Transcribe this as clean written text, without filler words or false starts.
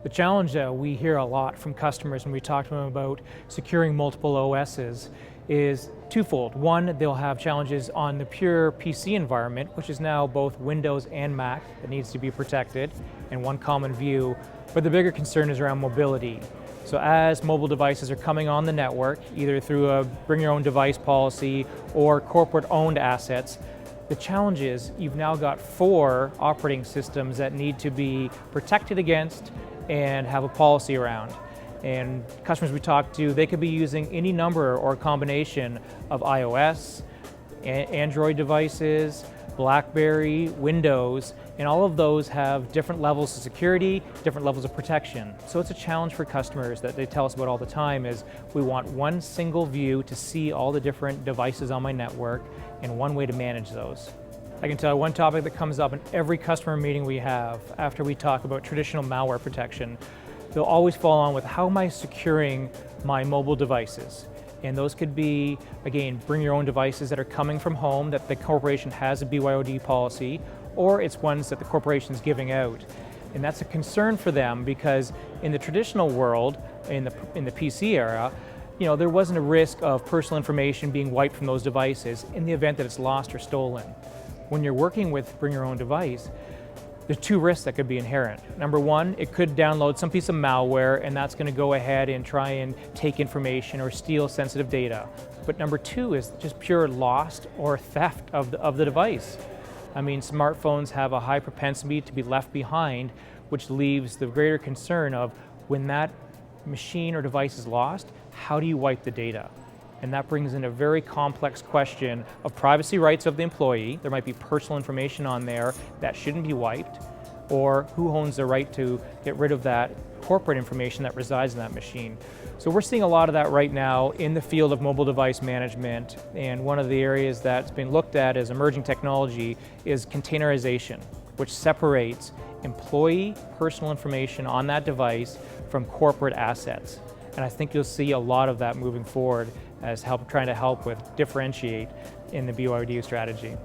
The challenge that we hear a lot from customers when we talk to them about securing multiple OSs is twofold. One, they'll have challenges on the pure PC environment, which is now both Windows and Mac that needs to be protected in one common view, but the bigger concern is around mobility. So as mobile devices are coming on the network, either through a bring your own device policy or corporate owned assets, the challenge is you've now got 4 operating systems that need to be protected against and have a policy around. And customers we talk to, they could be using any number or combination of iOS, Android devices, BlackBerry, Windows, and all of those have different levels of security, different levels of protection. So it's a challenge for customers that they tell us about all the time is we want one single view to see all the different devices on my network and one way to manage those. I can tell you one topic that comes up in every customer meeting we have after we talk about traditional malware protection. They'll always fall on with how am I securing my mobile devices? And those could be, again, bring your own devices that are coming from home that the corporation has a BYOD policy, or it's ones that the corporation is giving out. And that's a concern for them because in the traditional world, in the PC era, there wasn't a risk of personal information being wiped from those devices in the event that it's lost or stolen. When you're working with bring your own device, there's 2 risks that could be inherent. Number one, it could download some piece of malware and that's going to go ahead and try and take information or steal sensitive data. But number 2 is just pure loss or theft of the device. I mean, smartphones have a high propensity to be left behind, which leaves the greater concern of when that machine or device is lost, how do you wipe the data? And that brings in a very complex question of privacy rights of the employee. There might be personal information on there that shouldn't be wiped, or who owns the right to get rid of that corporate information that resides in that machine. So we're seeing a lot of that right now in the field of mobile device management, and one of the areas that's been looked at as emerging technology is containerization, which separates employee personal information on that device from corporate assets. And I think you'll see a lot of that moving forward as trying to help with differentiate in the BYOD strategy.